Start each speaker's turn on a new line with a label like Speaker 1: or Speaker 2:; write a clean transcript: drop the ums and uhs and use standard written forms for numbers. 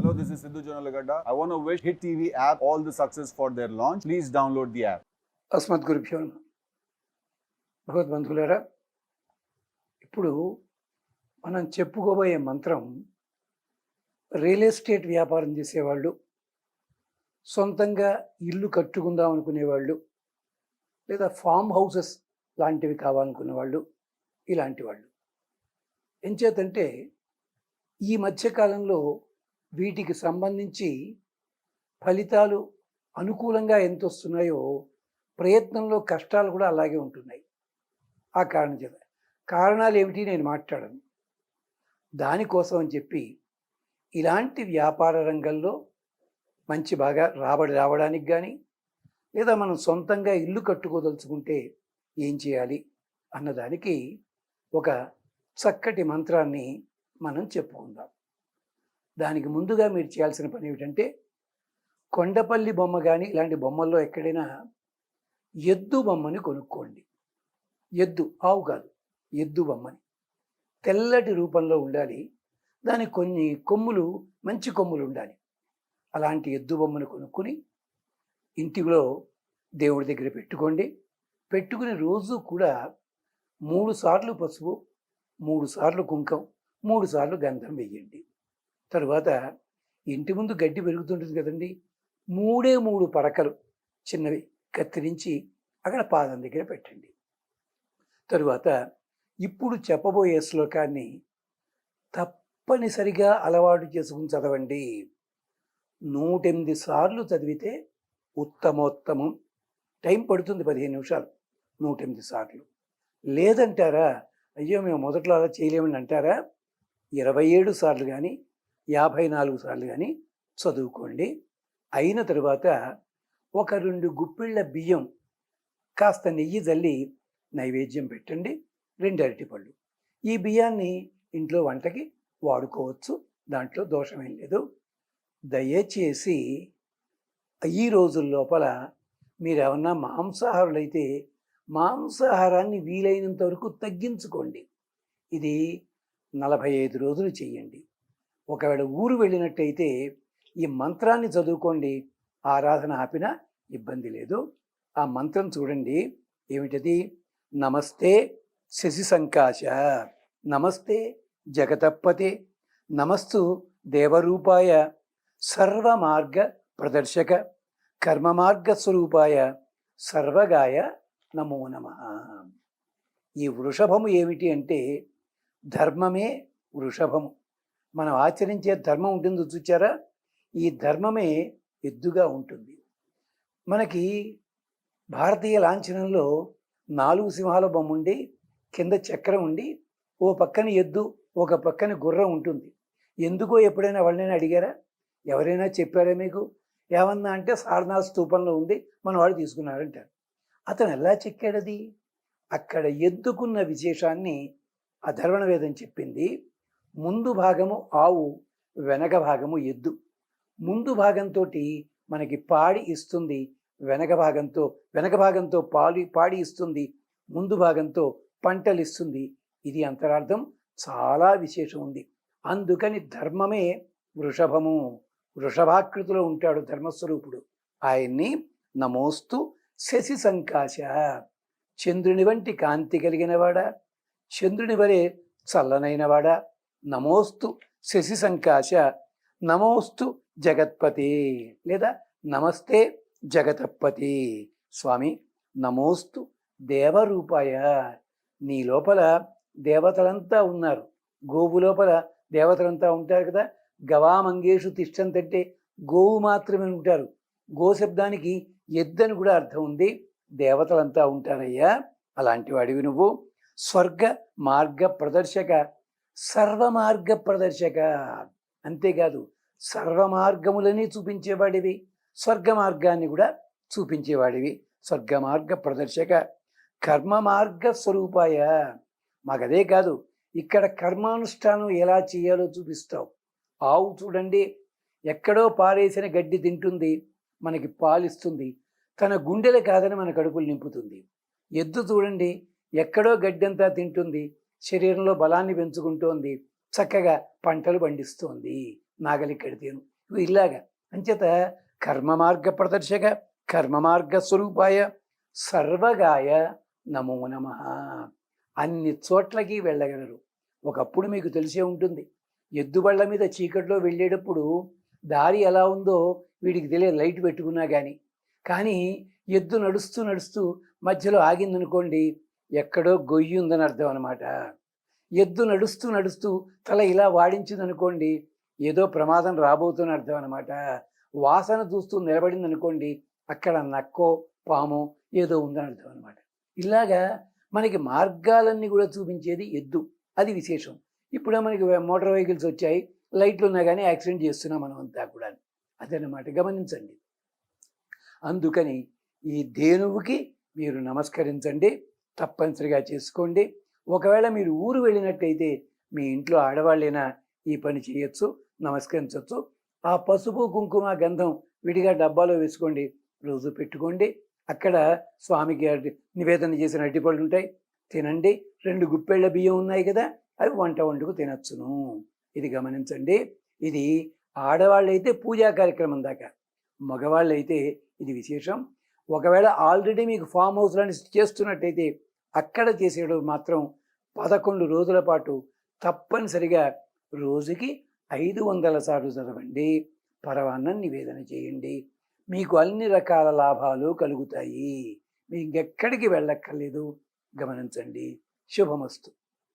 Speaker 1: Hello, this is Sidhu Jonalagada. I want to wish Hit TV app all the success for their launch. Please download the app.
Speaker 2: అస్మద్ గురుభ్యో నమః. భగవద్బంధువులారా, ఇప్పుడు మనం చెప్పుకోబోయే మంత్రం real estate వ్యాపారం చేసేవాళ్ళు, సొంతంగా ఇల్లు కట్టుకుందాం అనుకునేవాళ్ళు, లేదా ఫామ్ హౌసెస్ లాంటివి కావాలనుకునే వాళ్ళు, ఇలాంటి వాళ్ళు. ఎంచేతంటే ఈ మధ్యకాలంలో వీటికి సంబంధించి ఫలితాలు అనుకూలంగా ఎంత వస్తున్నాయో ప్రయత్నంలో కష్టాలు కూడా అలాగే ఉంటున్నాయి. ఆ కారణం చేత కారణాలు ఏమిటి నేను మాట్లాడను. దానికోసం అని చెప్పి ఇలాంటి వ్యాపార రంగంలో మంచి బాగా రాబడి రావడానికి కానీ, లేదా మనం సొంతంగా ఇల్లు కట్టుకోదలుచుకుంటే ఏం చేయాలి అన్నదానికి ఒక చక్కటి మంత్రాన్ని మనం చెప్పుకుందాం. దానికి ముందుగా మీరు చేయాల్సిన పని ఏమిటంటే, కొండపల్లి బొమ్మ కానీ ఇలాంటి బొమ్మల్లో ఎక్కడైనా ఎద్దు బొమ్మని కొనుక్కోండి. ఎద్దు, ఆవు కాదు, ఎద్దు బొమ్మని తెల్లటి రూపంలో ఉండాలి. దానికి కొన్ని కొమ్ములు, మంచి కొమ్ములు ఉండాలి. అలాంటి ఎద్దు బొమ్మను కొనుక్కొని ఇంటిలో దేవుడి దగ్గర పెట్టుకోండి. పెట్టుకుని రోజు కూడా 3 సార్లు పసుపు, 3 సార్లు కుంకం, 3 సార్లు గంధం వేయండి. తరువాత ఇంటి ముందు గడ్డి పెరుగుతుంటుంది కదండి, 3 పరకలు చిన్నవి కత్తిరించి అక్కడ పాదం దగ్గర పెట్టండి. తరువాత ఇప్పుడు చెప్పబోయే శ్లోకాన్ని తప్పనిసరిగా అలవాటు చేసుకుని చదవండి. 108 సార్లు చదివితే ఉత్తమోత్తమం. టైం పడుతుంది 15 నిమిషాలు. 108 సార్లు. లేదంటారా, అయ్యో మేము మొదట్లో అలా చేయలేమని అంటారా, 27 సార్లు కానీ 54 సార్లు కానీ చదువుకోండి. అయిన తరువాత ఒక 2 గుప్పిళ్ళ బియ్యం, కాస్త నెయ్యి జల్లి నైవేద్యం పెట్టండి. 2 అరటిపళ్ళు. ఈ బియ్యాన్ని ఇంట్లో వంటకి వాడుకోవచ్చు, దాంట్లో దోషమేం లేదు. దయచేసి ఈ రోజుల లోపల మీరు ఏమన్నా మాంసాహారులైతే మాంసాహారాన్ని వీలైనంత వరకు తగ్గించుకోండి. ఇది 45 రోజులు చేయండి. ఒకవేళ ఊరు వెళ్ళినట్టయితే ఈ మంత్రాన్ని చదువుకోండి. ఆరాధన ఆపినా ఇబ్బంది లేదు. ఆ మంత్రం చూడండి, ఏమిటది? నమస్తే శశి సంకాశ, నమస్తే జగతప్పతే, నమస్తు దేవరూపాయ, సర్వమార్గ ప్రదర్శక, కర్మమార్గ స్వరూపాయ, సర్వగాయ నమో నమః. ఈ వృషభము ఏమిటి అంటే ధర్మమే వృషభము. మనం ఆచరించే ధర్మం ఉంటుంది చూచారా, ఈ ధర్మమే ఎద్దుగా ఉంటుంది. మనకి భారతీయ లాంఛనంలో 4 సింహాల బొమ్మ ఉండి, కింద చక్రం ఉండి, ఓ పక్కన ఎద్దు, ఒక పక్కన గుర్రం ఉంటుంది. ఎందుకో ఎప్పుడైనా వాళ్ళైనా అడిగారా? ఎవరైనా చెప్పారా మీకు? ఏమన్నా అంటే సారనాథ్ స్తూపంలో ఉంది, మన వాడు తీసుకున్నారంటారు. అతను ఎలా చెక్కాడది? అక్కడ ఎద్దుకున్న విశేషాన్ని అధర్వణ వేదం చెప్పింది. ముందు భాగము ఆవు, వెనక భాగము ఎద్దు. ముందు భాగంతో మనకి పాడి ఇస్తుంది, వెనక భాగంతో పాడి ఇస్తుంది, ముందు భాగంతో పంటలు ఇస్తుంది. ఇది అంతరార్థం. చాలా విశేషం ఉంది. అందుకని ధర్మమే వృషభము. వృషభాకృతిలో ఉంటాడు ధర్మస్వరూపుడు. ఆయన్ని నమోస్తు శశి సంకాశ, చంద్రుని వంటి కాంతి కలిగినవాడా, చంద్రుని వలె చల్లనైనవాడా, నమోస్తు శశి సంకాశ, నమోస్తు జగత్పతి, లేదా నమస్తే జగతప్పతి. స్వామి నమోస్తు దేవరూపాయ, నీ లోపల దేవతలంతా ఉన్నారు. గోవు లోపల దేవతలంతా ఉంటారు కదా. గవామంగేషు తిష్టంతంటే గోవు మాత్రమే ఉంటారు. గో శబ్దానికి ఎద్దని కూడా అర్థం ఉంది. దేవతలంతా ఉంటారయ్యా. అలాంటి వాడివి నువ్వు. స్వర్గ మార్గ ప్రదర్శక, సర్వమార్గ ప్రదర్శక. అంతేకాదు సర్వమార్గములని చూపించేవాడివి, స్వర్గ మార్గాన్ని కూడా చూపించేవాడివి. స్వర్గ మార్గ ప్రదర్శక, కర్మ మార్గ స్వరూపాయ. మాకదే కాదు, ఇక్కడ కర్మానుష్ఠానం ఎలా చేయాలో చూపిస్తావు. ఆవు చూడండి, ఎక్కడో పారేసిన గడ్డి తింటుంది, మనకి పాలిస్తుంది. తన గుండెలు కాదని మన కడుపులు నింపుతుంది. ఎద్దు చూడండి, ఎక్కడో గడ్డంతా తింటుంది, శరీరంలో బలాన్ని పెంచుకుంటోంది, చక్కగా పంటలు పండిస్తోంది. నాగలి కడితేను ఇలాగా అంచేత కర్మ మార్గ ప్రదర్శక కర్మ మార్గ స్వరూపాయ సర్వగాయ నమో నమః. అన్ని చోట్లకి వెళ్ళగలరు. ఒకప్పుడు మీకు తెలిసే ఉంటుంది, ఎద్దుబళ్ళ మీద చీకట్లో వెళ్ళేటప్పుడు దారి ఎలా ఉందో వీడికి తెలియదు, లైట్ పెట్టుకున్నా కానీ ఎద్దు నడుస్తూ నడుస్తూ మధ్యలో ఆగిందనుకోండి, ఎక్కడో గొయ్యి ఉందని అర్థం అనమాట. ఎద్దు నడుస్తూ నడుస్తూ తల ఇలా వాడించిందనుకోండి, ఏదో ప్రమాదం రాబోతున్న అర్థం అనమాట. వాసన చూస్తూ నిలబడింది అనుకోండి, అక్కడ నక్కో పామో ఏదో ఉందని అర్థం అనమాట. ఇలాగా మనకి మార్గాలన్నీ కూడా చూపించేది ఎద్దు, అది విశేషం. ఇప్పుడే మనకి మోటార్ వెహికల్స్ వచ్చాయి, లైట్లు ఉన్నా కానీ యాక్సిడెంట్ చేస్తున్నాం మనం అంతా కూడా. అదనమాట, గమనించండి. అందుకని ఈ ధేనువుకి మీరు నమస్కరించండి, తప్పనిసరిగా చేసుకోండి. ఒకవేళ మీరు ఊరు వెళ్ళినట్టయితే మీ ఇంట్లో ఆడవాళ్ళైనా ఈ పని చేయొచ్చు, నమస్కరించవచ్చు. ఆ పసుపు కుంకుమ గంధం విడిగా డబ్బాలో వేసుకోండి, రోజు పెట్టుకోండి. అక్కడ స్వామికి నివేదన చేసిన అరటిపళ్ళు ఉంటాయి, తినండి. 2 గుప్పెళ్ళ బియ్యం ఉన్నాయి కదా, అవి వంట వండుకు తినచ్చును. ఇది గమనించండి. ఇది ఆడవాళ్ళైతే పూజా కార్యక్రమం దాకా, మగవాళ్ళైతే ఇది విశేషం. ఒకవేళ ఆల్రెడీ మీకు ఫామ్ హౌస్లని చేస్తున్నట్టయితే అక్కడ చేసేటప్పుడు మాత్రం 11 రోజుల పాటు తప్పనిసరిగా రోజుకి 500 సార్లు చదవండి, పరవాన్నం నివేదన చేయండి. మీకు అన్ని రకాల లాభాలు కలుగుతాయి. మీకు ఇంకెక్కడికి వెళ్ళక్కర్లేదు. గమనించండి. శుభమస్తు.